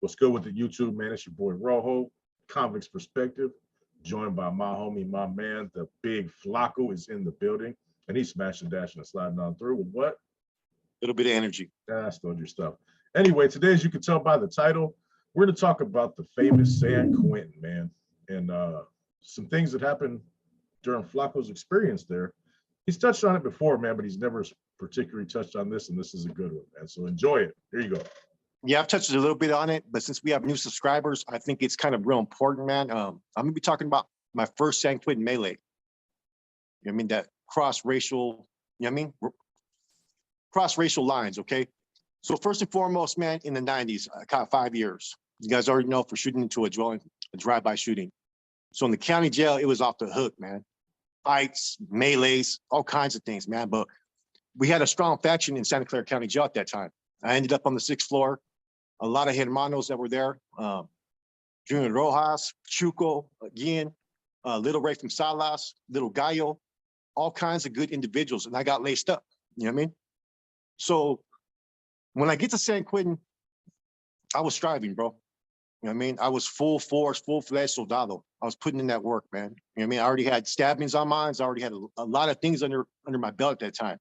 What's good with the YouTube, man? It's your boy Rojo, Convict's Perspective, joined by my homie, my man, the big Flaco is in the building, and he's smashing, dashing, and sliding on through with what? Little bit of energy. That's still your stuff. Anyway, today, as you can tell by the title, we're going to talk about the famous San Quentin, man, and some things that happened during Flaco's experience there. He's touched on it before, man, but he's never particularly touched on this, and this is a good one, man. So enjoy it. Here you go. Yeah, I've touched a little bit on it, but since we have new subscribers, I think it's kind of real important, man. I'm gonna be talking about my first San Quentin melee. You know what I mean? That cross-racial, you know what I mean? Cross-racial lines, okay? So first and foremost, man, in the 90s, I caught 5 years. You guys already know, for shooting into a dwelling, a drive-by shooting. So in the county jail, it was off the hook, man. Fights, melees, all kinds of things, man. But we had a strong faction in Santa Clara County Jail at that time. I ended up on the 6th floor. A lot of hermanos that were there. Junior Rojas, Chuco, again, Little Ray from Salas, Little Gallo, all kinds of good individuals. And I got laced up, you know what I mean? So when I get to San Quentin, I was striving, bro. You know what I mean? I was full force, full-fledged soldado. I was putting in that work, man. You know what I mean? I already had stabbings on mine. I already had a lot of things under my belt at that time.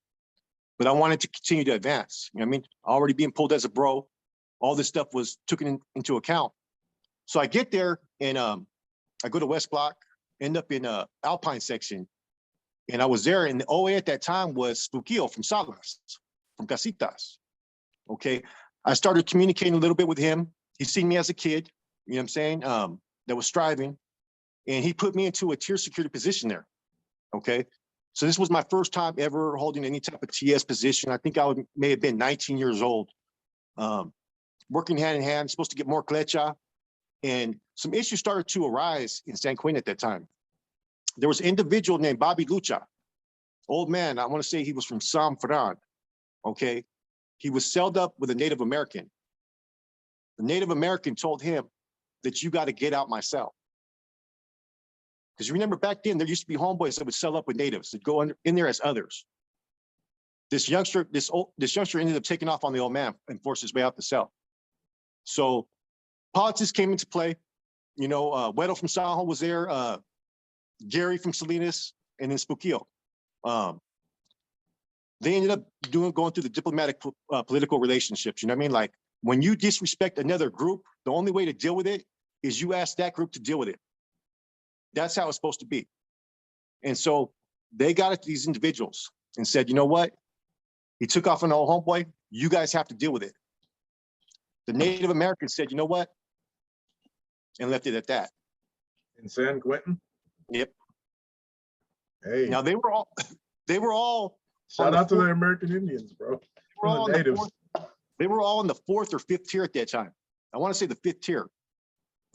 But I wanted to continue to advance. You know what I mean? Already being pulled as a bro. All this stuff was taken into account. So I get there and I go to West Block, end up in Alpine section. And I was there, and the OA at that time was Spukio from Salas, from Casitas. Okay. I started communicating a little bit with him. He seen me as a kid, you know what I'm saying, that was striving. And he put me into a tier security position there. Okay. So this was my first time ever holding any type of TS position. I think I may have been 19 years old. Working hand in hand, supposed to get more clecha. And some issues started to arise in San Quentin at that time. There was an individual named Bobby Lucha. Old man, I want to say he was from San Fran, okay? He was celled up with a Native American. The Native American told him that you got to get out my cell. Because you remember back then, there used to be homeboys that would cell up with natives, that go in there as others. This youngster ended up taking off on the old man and forced his way out the cell. So politics came into play. You know, Wedo from Sajo was there, Gary from Salinas, and then Spukio. They ended up going through the diplomatic political relationships. You know what I mean? Like, when you disrespect another group, the only way to deal with it is you ask that group to deal with it. That's how it's supposed to be. And so they got at these individuals and said, you know what? He took off an old homeboy. You guys have to deal with it. The Native Americans said, you know what? And left it at that. In San Quentin? Yep. Hey. Now they were all shout out to the American Indians, bro. They were all in the 4th or 5th tier at that time. I want to say the 5th tier.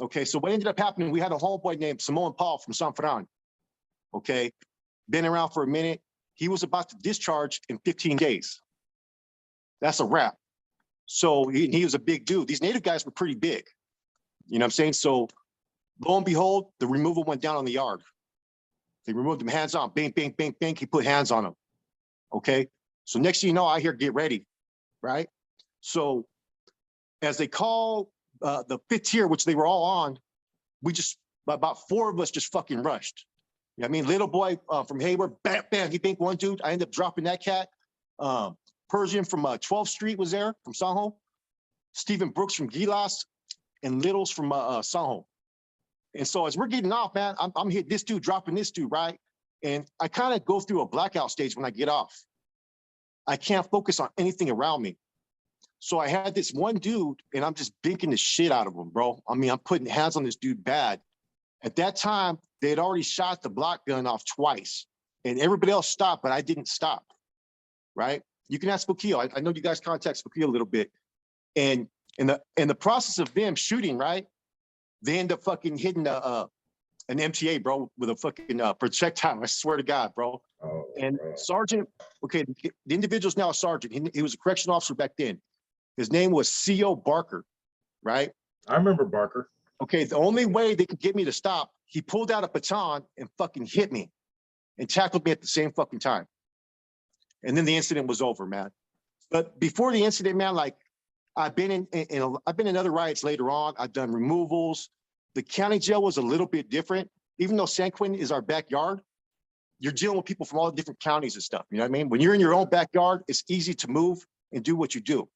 Okay, so what ended up happening, we had a homeboy named Simone Paul from San Fran. Okay, been around for a minute. He was about to discharge in 15 days. That's a wrap. So he was a big dude. These Native guys were pretty big. You know what I'm saying? So lo and behold, the removal went down on the yard. They removed him hands on, bang, bang, bang, bang. He put hands on him. Okay. So next thing you know, I hear get ready, right? So as they call the 5th tier, which they were all on, we just, about 4 of us just fucking rushed. You know what I mean? Little boy from Hayward, bam, bam, he banged one dude. I ended up dropping that cat. Persian from 12th Street was there, from Sanjo. Stephen Brooks from Gilas, and Littles from Sanjo. And so as we're getting off, man, I'm hitting this dude, dropping this dude, right? And I kind of go through a blackout stage when I get off. I can't focus on anything around me. So I had this one dude, and I'm just binking the shit out of him, bro. I mean, I'm putting hands on this dude bad. At that time, they had already shot the block gun off twice, and everybody else stopped, but I didn't stop, right? You can ask Spukio. I know you guys contact Spukio a little bit. And in the process of them shooting, right, they end up fucking hitting an MTA, bro, with a fucking projectile. I swear to God, bro. Oh, and bro. Sergeant, okay, the individual's now a sergeant. He was a correctional officer back then. His name was C.O. Barker, right? I remember Barker. Okay, the only way they could get me to stop, he pulled out a baton and fucking hit me and tackled me at the same fucking time. And then the incident was over, man. But before the incident, man, like, I've been I've been in other riots later on. I've done removals. The county jail was a little bit different. Even though San Quentin is our backyard, you're dealing with people from all different counties and stuff. You know what I mean? When you're in your own backyard, it's easy to move and do what you do.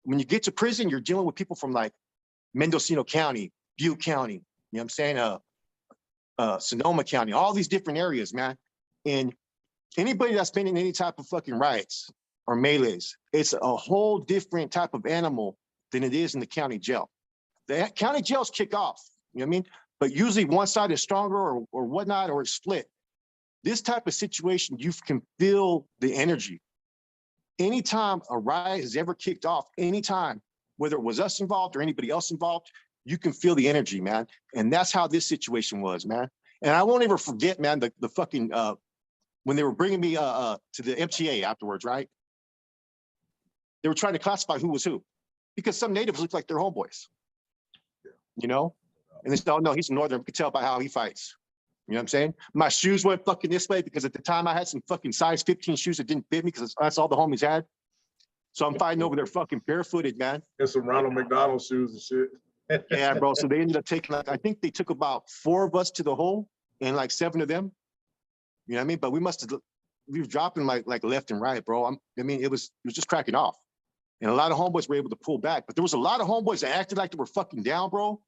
When you get to prison, you're dealing with people from like Mendocino County, Butte County, you know what I'm saying? Sonoma County, all these different areas, man. And anybody that's been in any type of fucking riots or melees, it's a whole different type of animal than it is in the county jail. The county jails kick off, you know what I mean? But usually one side is stronger or whatnot, or it's split. This type of situation, you can feel the energy. Anytime a riot has ever kicked off, anytime, whether it was us involved or anybody else involved, you can feel the energy, man. And that's how this situation was, man. And I won't ever forget, man, the fucking, when they were bringing me to the MTA afterwards, right? They were trying to classify who was who, because some natives look like they're homeboys, you know? And they said, oh no, he's a northern, we could tell by how he fights. You know what I'm saying? My shoes went fucking this way because at the time I had some fucking size 15 shoes that didn't fit me because that's all the homies had. So I'm fighting over there fucking barefooted, man. And some Ronald McDonald shoes and shit. Yeah, bro. So they ended up taking, like, I think they took about 4 of us to the hole and like 7 of them. You know what I mean? But we were dropping like left and right, bro. I mean, it was just cracking off. And a lot of homeboys were able to pull back, but there was a lot of homeboys that acted like they were fucking down, bro.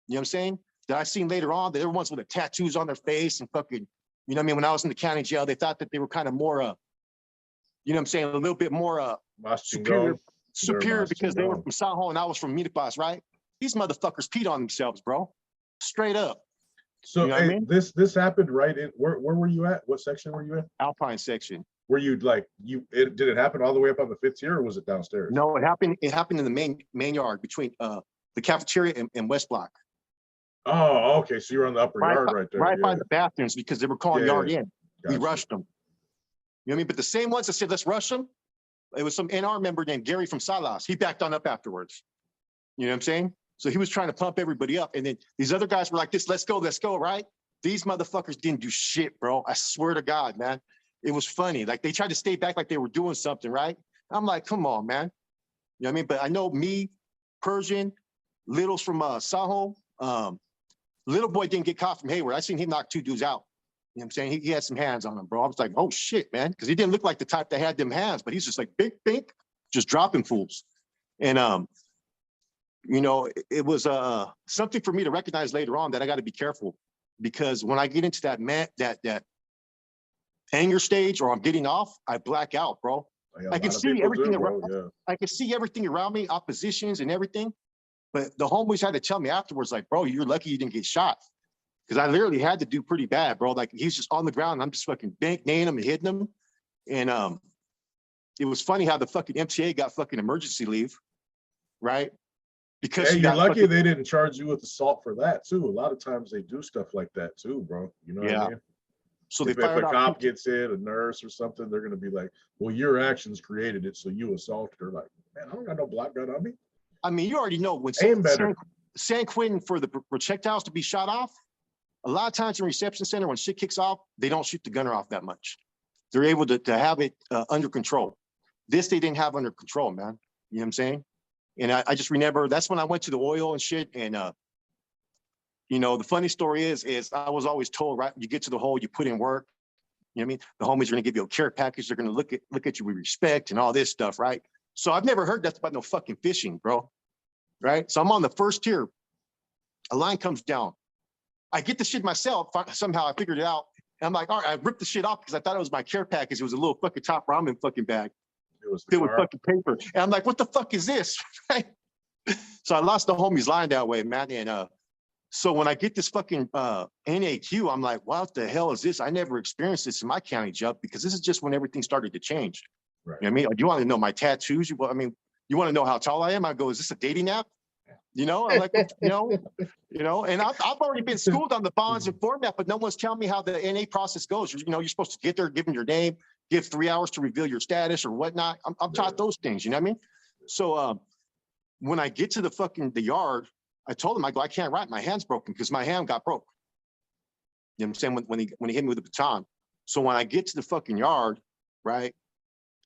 You know what I'm saying? That I seen later on, that they were ones with the tattoos on their face and fucking, you know what I mean? When I was in the county jail, they thought that they were kind of more, you know what I'm saying? A little bit more superior because they were from Saho and I was from Minipas, right? These motherfuckers peed on themselves, bro. Straight up. So you know what I mean? this happened right in, where were you at? What section were you in? Alpine section. Were you like, did it happen all the way up on the 5th tier or was it downstairs? No, it happened in the main yard between the cafeteria and West Block. Oh, okay. So you're on the upper yard right there. Right by the bathrooms because they were calling yard in. Gotcha. We rushed them. You know what I mean? But the same ones that said, let's rush them, it was some NR member named Gary from Salas. He backed on up afterwards. You know what I'm saying? So he was trying to pump everybody up. And then these other guys were like this, let's go, right? These motherfuckers didn't do shit, bro. I swear to God, man. It was funny. Like they tried to stay back like they were doing something, right? I'm like, come on, man. You know what I mean? But I know me, Persian, Littles from Saho, Little boy didn't get caught from Hayward. I seen him knock 2 dudes out. You know what I'm saying? He had some hands on him, bro. I was like, oh shit, man. Because he didn't look like the type that had them hands, but he's just like big, just dropping fools. And you know, it was something for me to recognize later on that I got to be careful, because when I get into that anger stage or I'm getting off, I black out, bro. Yeah, I can see everything around. I can see everything around me, oppositions and everything. But the homies had to tell me afterwards, like, bro, you're lucky you didn't get shot. Because I literally had to do pretty bad, bro. Like he's just on the ground and I'm just fucking nailing him and hitting him. And it was funny how the fucking MTA got fucking emergency leave, right? Because you're lucky they didn't charge you with assault for that too. A lot of times they do stuff like that too, bro. You know what I mean? So if a cop gets in, a nurse or something, they're gonna be like, well, your actions created it, so you assaulted her. Like, man, I don't got no black gun on me. I mean, you already know when San Quentin for the projectiles to be shot off, a lot of times in reception center, when shit kicks off, they don't shoot the gunner off that much. They're able to have it under control. This, they didn't have under control, man. You know what I'm saying? And I just remember, that's when I went to the oil and shit. And, you know, the funny story is I was always told, right, you get to the hole, you put in work. You know what I mean? The homies are gonna give you a care package. They're gonna look at you with respect and all this stuff, right? So I've never heard that about no fucking fishing, bro. Right? So I'm on the 1st tier. A line comes down. I get the shit myself. Somehow I figured it out. And I'm like, all right, I ripped the shit off because I thought it was my care package. It was a little fucking top ramen fucking bag. It was filled with fucking paper. And I'm like, what the fuck is this? Right? So I lost the homie's line that way, man. And so when I get this fucking NAQ, I'm like, what the hell is this? I never experienced this in my county job, because this is just when everything started to change. Right. You know what I mean? Do you want to know my tattoos? I mean, you want to know how tall I am? I go, is this a dating app? You know, I'm like, you know, and I've already been schooled on the bonds and format, but no one's telling me how the NA process goes. You know, you're supposed to get there, give them your name, give 3 hours to reveal your status or whatnot. I'm taught those things, you know what I mean? So when I get to the yard, I told him, I go, I can't write, my hand's broken, because my hand got broke. You know what I'm saying? When he hit me with a baton. So when I get to the fucking yard, right,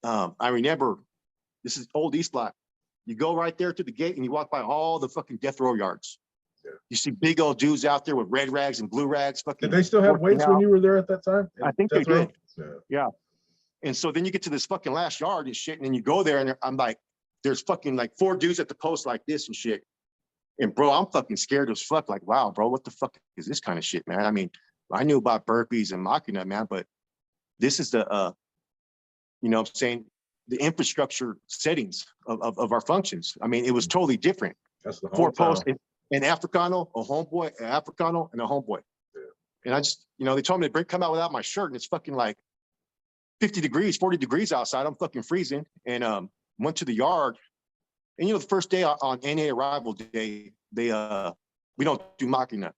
I remember, this is old East Block. You go right there to the gate and you walk by all the fucking death row yards. Yeah. You see big old dudes out there with red rags and blue rags. Fucking. Did they still have weights when you were there at that time? I think they Death row? did. Yeah. And so then you get to this fucking last yard and shit, and then you go there and I'm like, there's fucking like 4 dudes at the post like this and shit. And bro, I'm fucking scared as fuck. Like, wow, bro, what the fuck is this kind of shit, man? I mean, I knew about burpees and machina, man, but this is the, you know what I'm saying, the infrastructure settings of our functions. I mean, it was totally different. That's the 4 posts, hometown. an Africano, a homeboy, an Africano, and a homeboy. Yeah. And I just, you know, they told me to come out without my shirt, and it's fucking like 50 degrees, 40 degrees outside. I'm fucking freezing. And went to the yard. And you know, the first day on NA arrival day, we don't do machina.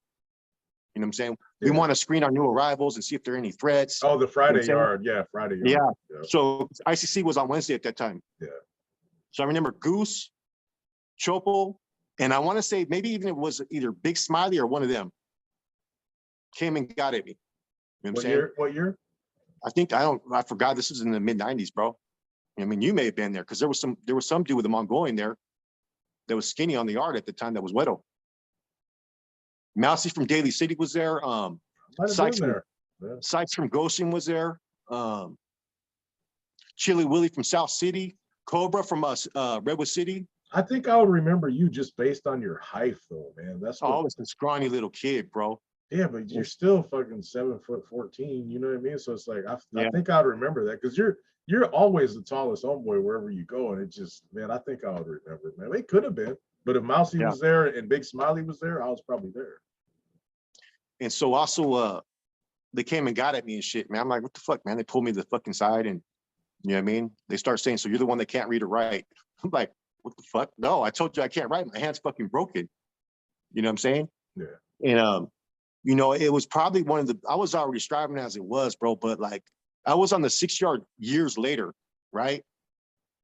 You know what I'm saying? Yeah. We want to screen our new arrivals and see if there are any threats. Oh, the Friday You know what I'm yard. Yeah, Friday yard. Yeah. So ICC was on Wednesday at that time. Yeah. So I remember Goose, Chopo, and I want to say maybe even it was either Big Smiley or one of them came and got at me. You know what I'm What saying? year? What year? I forgot. This was in the mid 90s, bro. I mean, you may have been there because there was some dude with a Mongolian there that was skinny on the yard at the time that was Wedo. Mousy from Daly City was there. Might have Sykes been from, there. Yeah. Sykes from Goshen was there. Chili Willie from South City. Cobra from Redwood City. I think I would remember you just based on your height, though, man. That's what, Oh, it's a scrawny little kid, bro. yeah, but you're still fucking 7'14". You know what I mean? So it's like I Yeah. think I'd remember that because you're always the tallest homeboy wherever you go, and it just, man, I think I would remember, man. It could have been, but if Mousy Yeah. was there and Big Smiley was there, I was probably there. And so also they came and got at me and shit, man. I'm like, what the fuck, man? They pulled me to the fucking side and you know what I mean? They start saying, so you're the one that can't read or write. I'm like, what the fuck? No, I told you I can't write. My hand's fucking broken. You know what I'm saying? Yeah. And you know, it was probably I was already striving as it was, bro, but like I was on the 6 yard years later, right?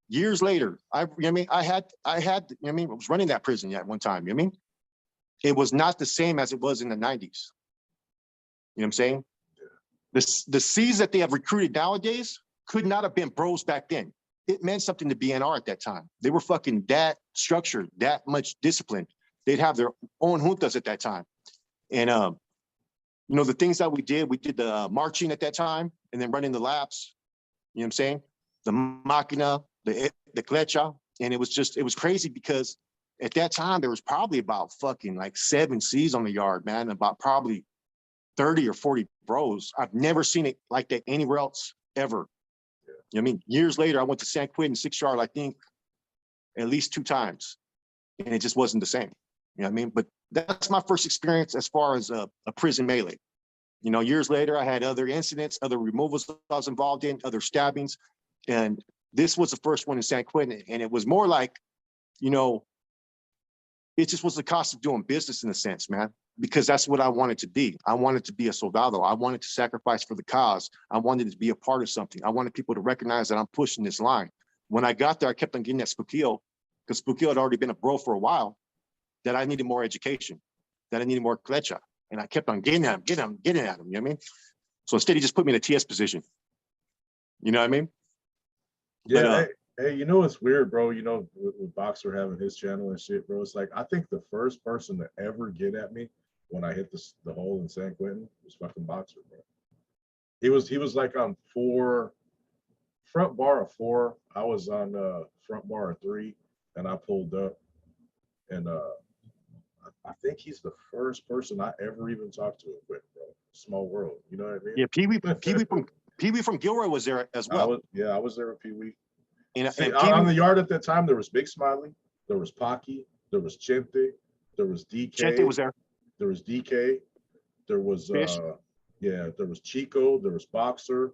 Years later, you know what I mean? I had, you know what I mean? I was running that prison at one time, you know what I mean? It was not the same as it was in the 90s. You know what I'm saying? Yeah. The C's that they have recruited nowadays could not have been bros back then. It meant something to be NR at that time. They were fucking that structured, that much disciplined. They'd have their own juntas at that time. And, you know, the things that we did the marching at that time and then running the laps, you know what I'm saying? The machina, the clecha. And it was crazy because at that time, there was probably about fucking like 7 C's on the yard, man, and about probably 30 or 40 bros. I've never seen it like that anywhere else ever. Yeah. You know what I mean? Years later, I went to San Quentin 6 yard, I think, at least 2 times. And it just wasn't the same. You know what I mean? But that's my first experience as far as a prison melee. You know, years later, I had other incidents, other removals I was involved in, other stabbings. And this was the first one in San Quentin. And it was more like, you know, it just was the cost of doing business in a sense, man, because that's what I wanted to be. I wanted to be a soldado. I wanted to sacrifice for the cause. I wanted to be a part of something. I wanted people to recognize that I'm pushing this line. When I got there, I kept on getting that Spukio, because Spukio had already been a bro for a while, that I needed more education, that I needed more klecha. And I kept on getting at him, getting at him, you know what I mean? So instead, he just put me in a TS position. You know what I mean? Yeah, But, hey, you know what's weird, bro? You know, with Boxer having his channel and shit, bro, it's like, I think the first person to ever get at me when I hit the hole in San Quentin was fucking Boxer, bro. He was like on 4, front bar of 4. I was on front bar of 3, and I pulled up. And I think he's the first person I ever even talked to in Quentin, bro. Small world, you know what I mean? yeah, Pee Wee from Gilroy was there as well. I was there with Pee Wee. And On the yard at that time, there was Big Smiley, there was Pocky, there was Chente, there was DK. Chente was there. There was DK. There was there was Chico, there was Boxer,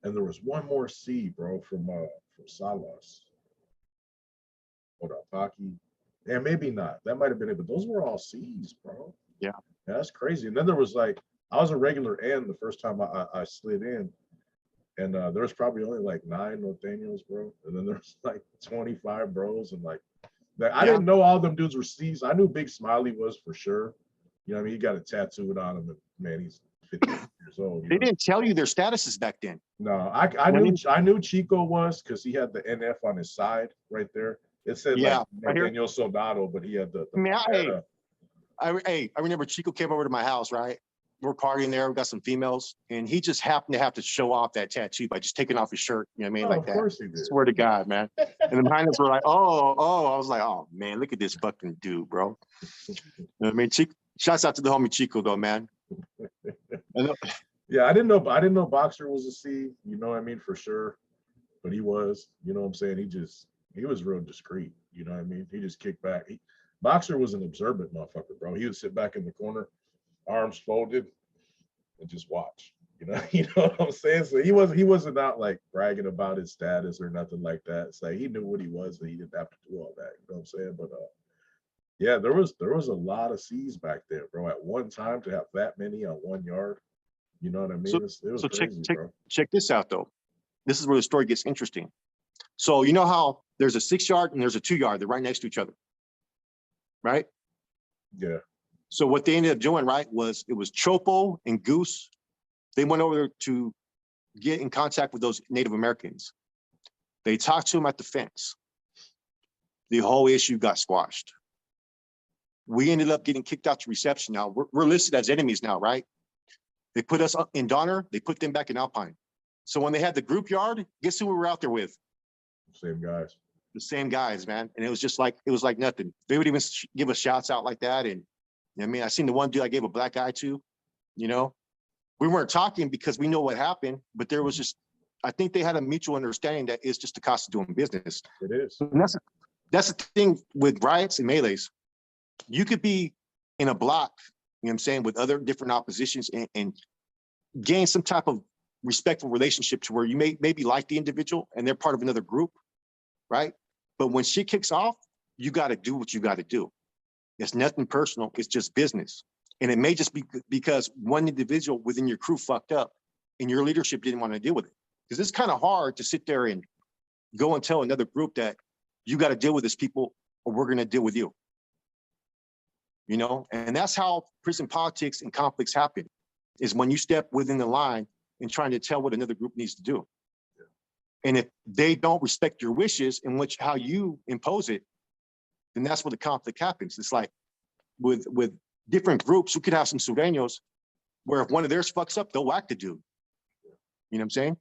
and there was one more C, bro, from Salas. Hold on, Pocky. Yeah, maybe not. That might have been it, but those were all C's, bro. Yeah. That's crazy. And then there was like, I was a regular N the first time I slid in. And there was probably only like 9 nortenos, bro. And then there's like 25 bros. And like I didn't know all them dudes were C's. I knew Big Smiley was for sure. You know what I mean? He got it tattooed on him. And man, he's 50 years old. They didn't tell you their statuses back then. No, I knew Chico was, because he had the NF on his side right there. It said like Yeah, right here. Daniel Soldado, but he had the Man, bandana. I remember Chico came over to my house, right? We're partying there. We got some females, and he just happened to have to show off that tattoo by just taking off his shirt. You know what I mean? Oh, Like of that. course he did. Swear to God, man. And the minors were like, oh. I was like, oh man, look at this fucking dude, bro. You know what I mean? Shouts out to the homie Chico though, man. Yeah, I didn't know Boxer was a C, you know what I mean, for sure. But he was, you know what I'm saying? He was real discreet, you know what I mean? He just kicked back. Boxer was an observant motherfucker, bro. He would sit back in the corner, arms folded, and just watch. You know what I'm saying? So he wasn't out like bragging about his status or nothing like that. It's like he knew what he was and he didn't have to do all that. You know what I'm saying? But yeah, there was a lot of C's back there, bro. At one time to have that many on 1 yard, you know what I mean? It was crazy, bro. Check this out though. This is where the story gets interesting. So you know how there's a 6 yard and there's a 2 yard, they're right next to each other, right? Yeah. So what they ended up doing, right, was it was Chopo and Goose. They went over there to get in contact with those Native Americans. They talked to them at the fence. The whole issue got squashed. We ended up getting kicked out to reception. Now we're listed as enemies now, right? They put us up in Donner. They put them back in Alpine. So when they had the group yard, guess who we were out there with? Same guys. The same guys, man. And it was like nothing. They would even give us shouts out like that. And you know what I mean, I seen the one dude I gave a black eye to, you know, we weren't talking because we know what happened, but there was just, I think they had a mutual understanding that it's just the cost of doing business. It is. And that's the thing with riots and melees. You could be in a block, you know what I'm saying, with other different oppositions and gain some type of respectful relationship to where you maybe like the individual and they're part of another group, right? But when shit kicks off, you got to do what you got to do. It's nothing personal. It's just business. And it may just be because one individual within your crew fucked up and your leadership didn't want to deal with it. Because it's kind of hard to sit there and go and tell another group that you got to deal with this people or we're going to deal with you. You know, and that's how prison politics and conflicts happen, is when you step within the line and trying to tell what another group needs to do. And if they don't respect your wishes in which how you impose it, then that's where the conflict happens. It's like with different groups, you could have some sureños where if one of theirs fucks up, they'll whack the dude. You know what I'm saying?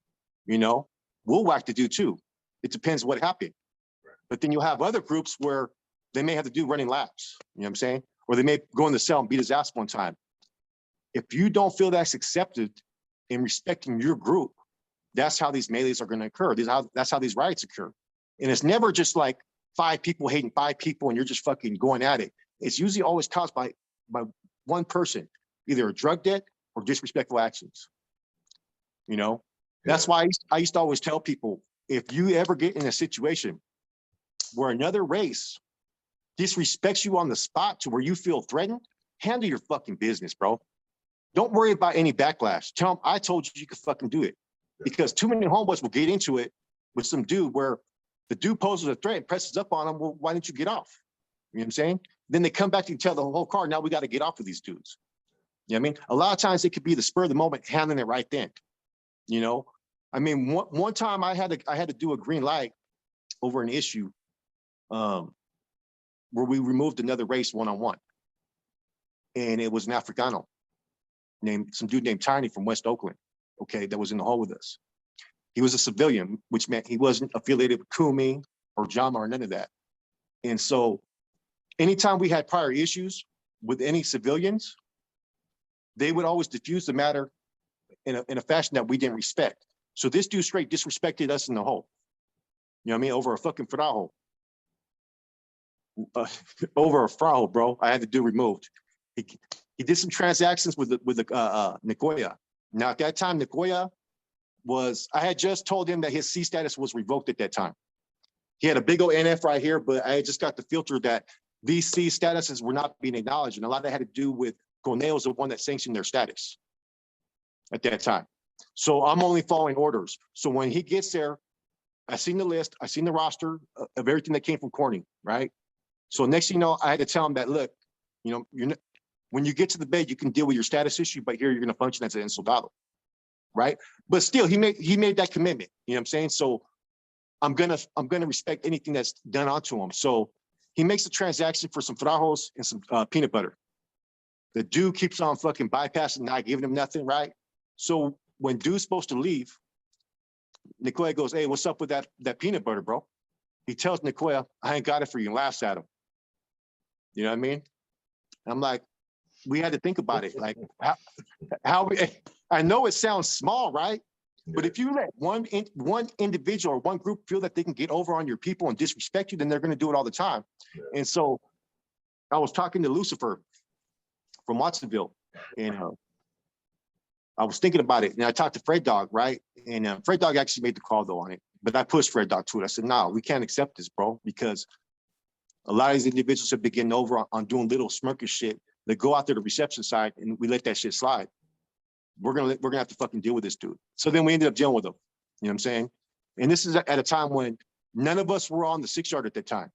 You know, we'll whack the dude too. It depends what happened. But then you'll have other groups where they may have to do running laps. You know what I'm saying? Or they may go in the cell and beat his ass one time. If you don't feel that's accepted in respecting your group, that's how these melees are going to occur. That's how these riots occur. And it's never just like 5 people hating 5 people and you're just fucking going at it. It's usually always caused by one person, either a drug debt or disrespectful actions. You know, that's why I used to always tell people, if you ever get in a situation where another race disrespects you on the spot to where you feel threatened, handle your fucking business, bro. Don't worry about any backlash. Tell them, I told you could fucking do it. Because too many homeboys will get into it with some dude where the dude poses a threat and presses up on them. Well, why didn't you get off? You know what I'm saying? Then they come back and tell the whole car, now we got to get off with these dudes. You know what I mean? A lot of times it could be the spur of the moment, handling it right then. You know, I mean, one time I had to do a green light over an issue where we removed another race one-on-one. And it was an Africano some dude named Tiny from West Oakland, okay, that was in the hall with us. He was a civilian, which meant he wasn't affiliated with Kumi or Jama or none of that. And so anytime we had prior issues with any civilians, they would always diffuse the matter in a fashion that we didn't respect. So this dude straight disrespected us in the hole. You know what I mean? Over a fucking frajo. Over a frajo, bro. I had the dude removed. He did some transactions with the Nicoya. Now at that time, Nicoya I had just told him that his C status was revoked at that time. He had a big old NF right here, but I had just got the filter that these C statuses were not being acknowledged. And a lot of that had to do with Coneo's the one that sanctioned their status at that time. So I'm only following orders. So when he gets there, I seen the list, I seen the roster of everything that came from Corning, right? So next thing you know, I had to tell him that, look, you know, when you get to the bed, you can deal with your status issue, but here you're going to function as an soldado, right? But still, he made that commitment. You know what I'm saying? So I'm gonna respect anything that's done onto him. So he makes a transaction for some frajos and some peanut butter. The dude keeps on fucking bypassing, not giving him nothing, right? So when dude's supposed to leave, Nicoya goes, "Hey, what's up with that peanut butter, bro?" He tells Nicoya, "I ain't got it for you," and laughs at him. You know what I mean? I'm like, we had to think about it. Like, how we, I know it sounds small, right? But if you let one individual or one group feel that they can get over on your people and disrespect you, then they're going to do it all the time. Yeah. And so I was talking to Lucifer from Watsonville, and I was thinking about it. And I talked to Fred Dog, right? And Fred Dog actually made the call though on it, but I pushed Fred Dog to it. I said, "No, we can't accept this, bro, because a lot of these individuals have been getting over on doing little smirkish shit. They go out there to the reception side and we let that shit slide. We're gonna have to fucking deal with this dude." So then we ended up dealing with him. You know what I'm saying? And this is at a time when none of us were on the 6 yard at that time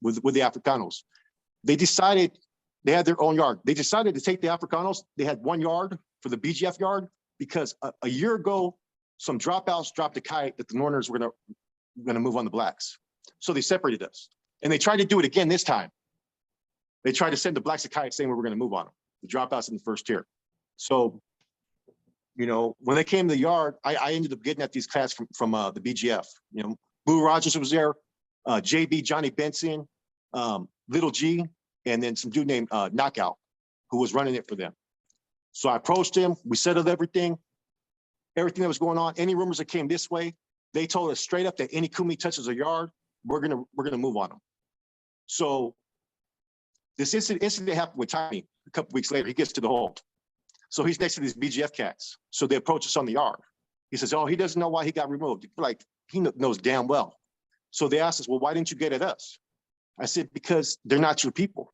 with the Africanos. They decided they had their own yard. They decided to take the Africanos. They had 1 yard for the BGF yard because a year ago, some dropouts dropped a kite that the Northerners were gonna move on the blacks. So they separated us. And they tried to do it again this time. They tried to send the blacks a kite saying we were gonna move on them, the dropouts in the first tier. So, you know, when they came to the yard, I ended up getting at these cats from the BGF. You know, Boo Rogers was there, JB, Johnny Benson, Little G, and then some dude named Knockout, who was running it for them. So I approached him, we settled everything that was going on. Any rumors that came this way, they told us straight up that any Kumi touches a yard, we're gonna move on them. So this incident happened with Tommy a couple weeks later. He gets to the hold. So he's next to these BGF cats. So they approach us on the yard. He says, "Oh, he doesn't know why he got removed." Like, he knows damn well. So they asked us, "Well, why didn't you get at us?" I said, "Because they're not your people.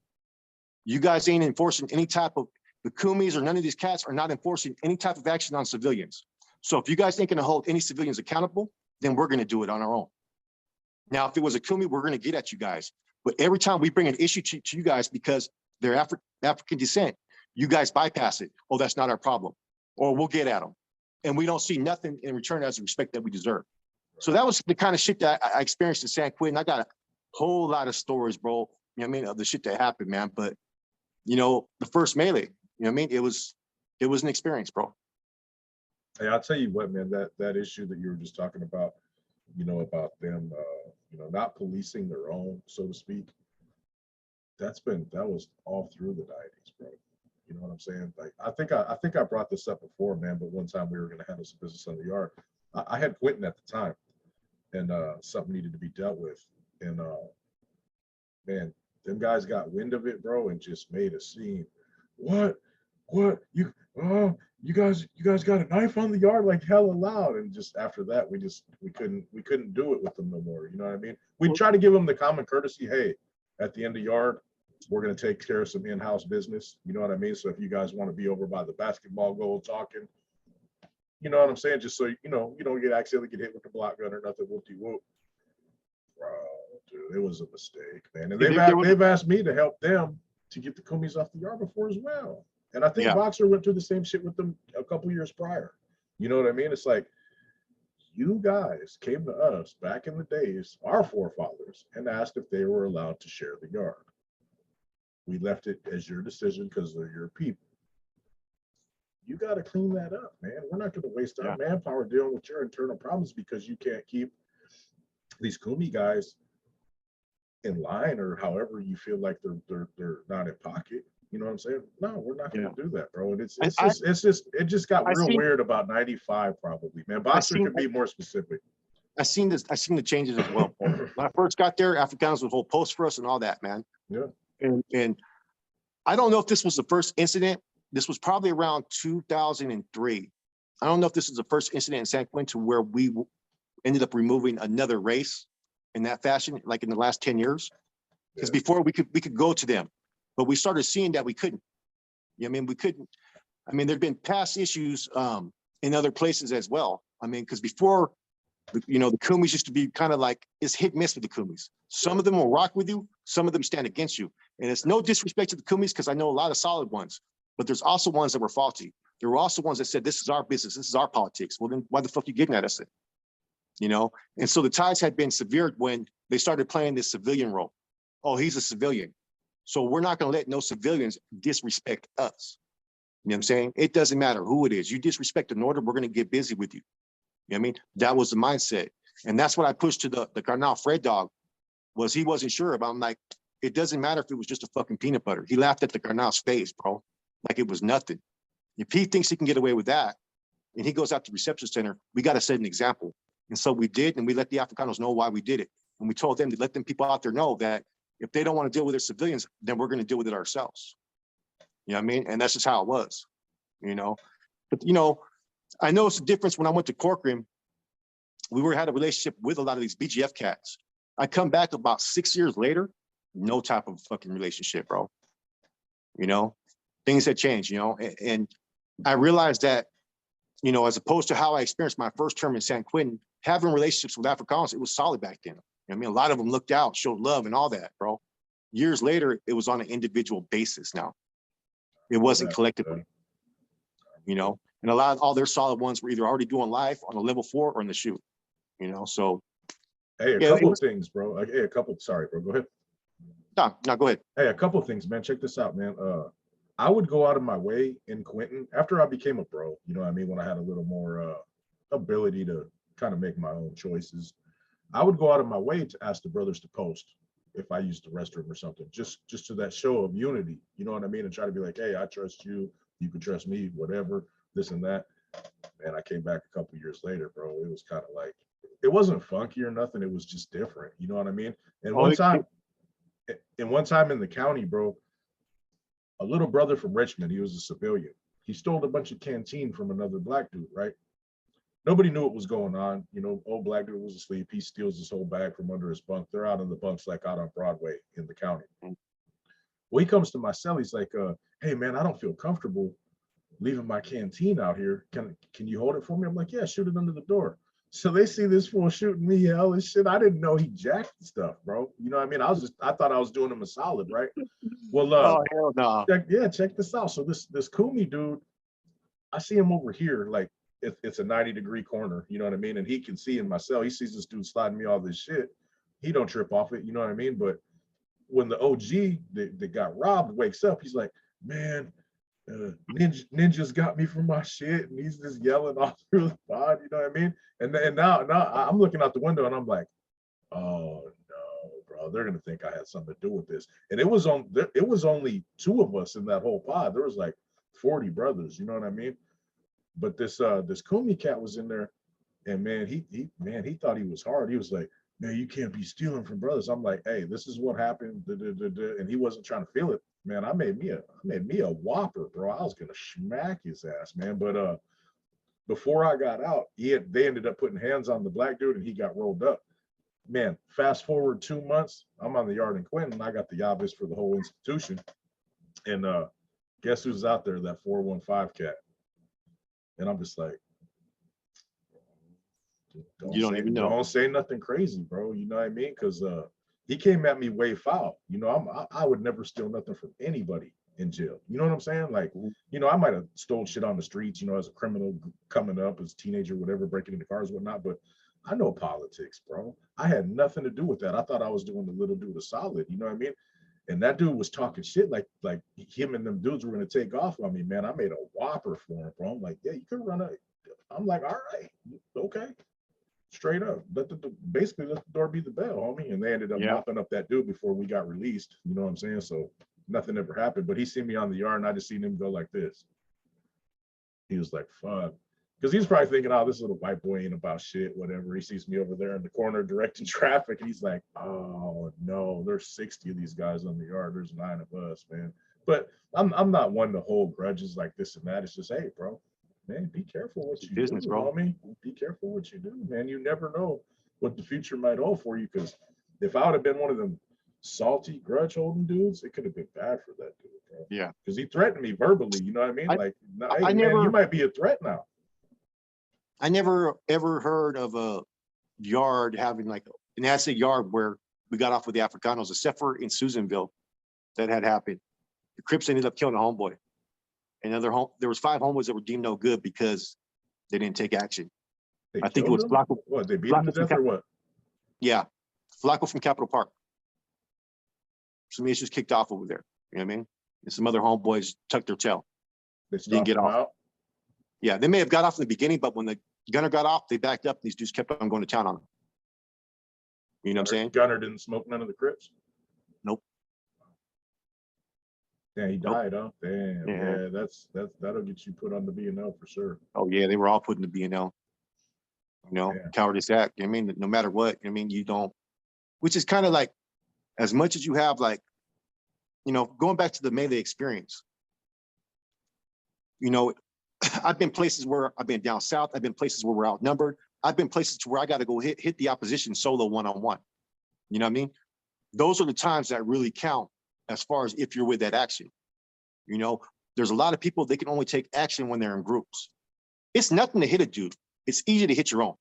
You guys ain't enforcing any type of, the Kumis or none of these cats are not enforcing any type of action on civilians. So if you guys ain't gonna hold any civilians accountable, then we're gonna do it on our own. Now, if it was a Kumi, we're gonna get at you guys. But every time we bring an issue to you guys because they're African descent, you guys bypass it. Oh, that's not our problem. Or we'll get at them. And we don't see nothing in return as the respect that we deserve." So that was the kind of shit that I experienced in San Quentin. I got a whole lot of stories, bro. You know what I mean? Of the shit that happened, man. But, you know, the first melee, you know what I mean? It was an experience, bro. Hey, I'll tell you what, man, that issue that you were just talking about, you know, about them, you know, not policing their own, so to speak. That was all through the 90s, bro. You know what I'm saying? Like, I think I brought this up before, man, but one time we were gonna handle some business on the yard. I had Quentin at the time, and something needed to be dealt with. And man, them guys got wind of it, bro, and just made a scene. What you guys got a knife on the yard, like hella loud. And just after that, we couldn't do it with them no more. You know what I mean? We try to give them the common courtesy, hey, at the end of yard, we're going to take care of some in-house business. You know what I mean? So if you guys want to be over by the basketball goal talking, you know what I'm saying? Just so you know, you don't accidentally get hit with the block gun or nothing. Whoop-de-whoop. Bro, dude, it was a mistake, man. And they've asked me to help them to get the Kumis off the yard before as well. And I think Boxer went through the same shit with them a couple years prior. You know what I mean? It's like, you guys came to us back in the days, our forefathers, and asked if they were allowed to share the yard. We left it as your decision because they're your people. You got to clean that up, man. We're not going to waste our manpower dealing with your internal problems because you can't keep these Kumi guys in line, or however you feel like they're not in pocket. You know what I'm saying? No, we're not going to do that, bro. And it just got real weird about 95, probably, man. Boxer could be more specific. I seen the changes as well. When I first got there, Afrikaners would hold posts for us and all that, man. Yeah. And I don't know if this was the first incident. This was probably around 2003. I don't know if this is the first incident in San Quentin where we ended up removing another race in that fashion, like in the last 10 years. Because before we could go to them, but we started seeing that we couldn't. You know what I mean? We couldn't. I mean, there'd been past issues in other places as well. I mean, because before, you know, the Kumis used to be kind of like, it's hit miss with the Kumis. Some of them will rock with you, some of them stand against you. And it's no disrespect to the Kumis, because I know a lot of solid ones, but there's also ones that were faulty. There were also ones that said, this is our business, this is our politics. Well, then why the fuck are you getting at us then? you know? And so the ties had been severed when they started playing this civilian role. Oh, he's a civilian. So we're not gonna let no civilians disrespect us. You know what I'm saying? It doesn't matter who it is. You disrespect an order, we're gonna get busy with you. You know what I mean? That was the mindset. And that's what I pushed to the Carnal Fred dog, was he wasn't sure about. I'm like, it doesn't matter if it was just a fucking peanut butter. He laughed at the Carnal's face, bro, like it was nothing. If he thinks he can get away with that, and he goes out to the reception center, we got to set an example. And so we did, and we let the Africanos know why we did it. And we told them to let them people out there know that if they don't want to deal with their civilians, then we're going to deal with it ourselves. You know what I mean? And that's just how it was, you know? But, you know, I noticed the difference when I went to Corcoran. We had a relationship with a lot of these BGF cats. I come back about 6 years later, no type of fucking relationship, bro. You know, things had changed, you know, and I realized that, you know, as opposed to how I experienced my first term in San Quentin, having relationships with Afrikaners, it was solid back then. I mean, a lot of them looked out, showed love and all that, bro. Years later, it was on an individual basis now. It wasn't collectively, you know, and all their solid ones were either already doing life on a level 4 or in the shoot, you know, so. Hey, a couple of things, bro. Hey, sorry, bro, go ahead. No, go ahead. Hey, a couple of things, man. Check this out, man. I would go out of my way in Quentin after I became a bro, you know what I mean? When I had a little more ability to kind of make my own choices, I would go out of my way to ask the brothers to post if I used the restroom or something, just to that show of unity, you know what I mean? And try to be like, hey, I trust you, you can trust me, whatever, this and that. Man, I came back a couple years later, bro. It was kind of like, it wasn't funky or nothing. It was just different, you know what I mean? And one time in the county, bro, a little brother from Richmond, he was a civilian. He stole a bunch of canteen from another black dude, right? Nobody knew what was going on. You know, old black dude was asleep. He steals his whole bag from under his bunk. They're out in the bunks, like out on Broadway in the county. Well, he comes to my cell. He's like, hey, man, I don't feel comfortable leaving my canteen out here. Can you hold it for me? I'm like, yeah, shoot it under the door. So they see this fool shooting me hell and shit. I didn't know he jacked stuff, bro. You know what I mean? I thought I was doing him a solid, right? Well, oh, hell no. Check this out. So this Kumi dude, I see him over here, like it's a 90-degree corner, you know what I mean? And he can see in my cell, he sees this dude sliding me all this shit. He don't trip off it, you know what I mean? But when the OG that got robbed wakes up, he's like, man, ninjas got me for my shit, and he's just yelling all through the pod, you know what I mean? And now I'm looking out the window and I'm like, oh no, bro, they're gonna think I had something to do with this. And it was only 2 of us in that whole pod. There was like 40 brothers, you know what I mean? But this Kumi cat was in there, and man, he thought he was hard. He was like, man, you can't be stealing from brothers. I'm like, hey, this is what happened, and he wasn't trying to feel it. Man, I made me a whopper, bro. I was gonna smack his ass, man. But before I got out, they ended up putting hands on the black dude, and he got rolled up. Man, fast forward 2 months, I'm on the yard in Quentin. I got the obvious for the whole institution, and guess who's out there? That 415 cat. And I'm just like, don't say nothing crazy, bro. You know what I mean? Because he came at me way foul. You know, I would never steal nothing from anybody in jail. You know what I'm saying? Like, you know, I might have stole shit on the streets, you know, as a criminal coming up, as a teenager, whatever, breaking into cars, whatnot. But I know politics, bro. I had nothing to do with that. I thought I was doing the little dude a solid. You know what I mean? And that dude was talking shit like him and them dudes were gonna take off on me, man. I made a whopper for him, bro. I'm like, yeah, you could run it. I'm like, all right, okay, straight up. Basically let the door be the bell, homie. And they ended up mopping up that dude before we got released. You know what I'm saying? So nothing ever happened. But he seen me on the yard, and I just seen him go like this. He was like, fuck. Because he's probably thinking, oh, this little white boy ain't about shit, whatever. He sees me over there in the corner directing traffic, and he's like, oh, no, there's 60 of these guys on the yard. There's 9 of us, man. But I'm not one to hold grudges like this and that. It's just, hey, bro, man, be careful what you do, bro. Homie. Be careful what you do, man. You never know what the future might hold for you. Because if I would have been one of them salty, grudge-holding dudes, it could have been bad for that dude, bro. Yeah. Because he threatened me verbally, you know what I mean? Hey, man, you might be a threat now. I never ever heard of a yard having like an ad-seg yard where we got off with the Africanos, except for in Susanville that had happened. The Crips ended up killing a homeboy. And there was 5 homeboys that were deemed no good because they didn't take action. They I think it killed was him? Flaco. What, they beat him to Flaco from death or what? Yeah, Flaco from Capitol Park. Some issues kicked off over there. You know what I mean? And some other homeboys tucked their tail. They Didn't stopped get him off. out? Yeah, they may have got off in the beginning, but when the gunner got off, they backed up. These dudes kept on going to town on them. You know what I'm saying? Gunner didn't smoke none of the Crips? Nope. Yeah, he Nope. died, huh? Damn, Yeah. yeah, that'll get you put on the B&L for sure. Oh yeah, they were all put in the B&L. You know, Yeah. cowardice act. I mean, no matter what, I mean, you don't, which is kind of like, as much as you have, like, you know, going back to the melee experience, you know, I've been places where I've been down south. I've been places where we're outnumbered. I've been places to where I got to go hit the opposition solo one-on-one. You know what I mean? Those are the times that really count as far as if you're with that action. You know, there's a lot of people, they can only take action when they're in groups. It's nothing to hit a dude. It's easy to hit your own.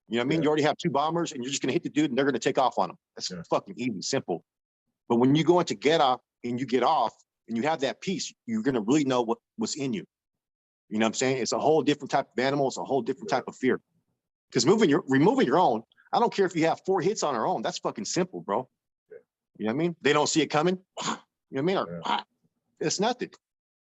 You know what I mean? Yeah. You already have two bombers and you're just going to hit the dude and they're going to take off on him. That's Yeah. fucking easy, simple. But when you go into get off and you get off and you have that piece, you're going to really know what's in you. You know what I'm saying? It's a whole different type of animal. It's a whole different type of fear. Because removing your own, I don't care if you have 4 hits on our own. That's fucking simple, bro. Yeah. You know what I mean? They don't see it coming. You know what I mean? Or, it's nothing.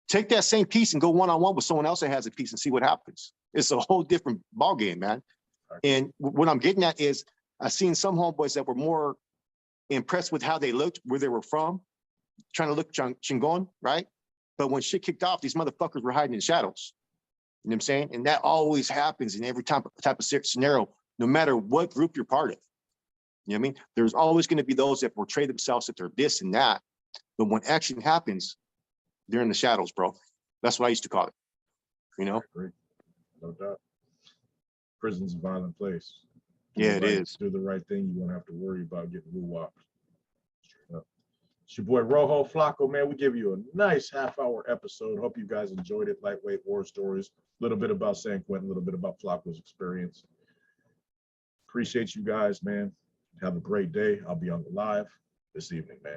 Take that same piece and go one-on-one with someone else that has a piece and see what happens. It's a whole different ball game, man. Right. And what I'm getting at is I've seen some homeboys that were more impressed with how they looked, where they were from, trying to look chingon, right? But when shit kicked off, these motherfuckers were hiding in shadows. You know what I'm saying? And that always happens in every type of scenario, no matter what group you're part of. You know what I mean? There's always going to be those that portray themselves that they're this and that. But when action happens, they're in the shadows, bro. That's what I used to call it. You know? I agree. No doubt. Prison's a violent place. Yeah, it is. Do the right thing. You won't have to worry about getting woo-wopped. It's your boy Rojo Flaco, man. We give you a nice half-hour episode. Hope you guys enjoyed it. Lightweight war stories. A little bit about San Quentin, a little bit about Flaco's experience. Appreciate you guys, man. Have a great day. I'll be on the live this evening, man.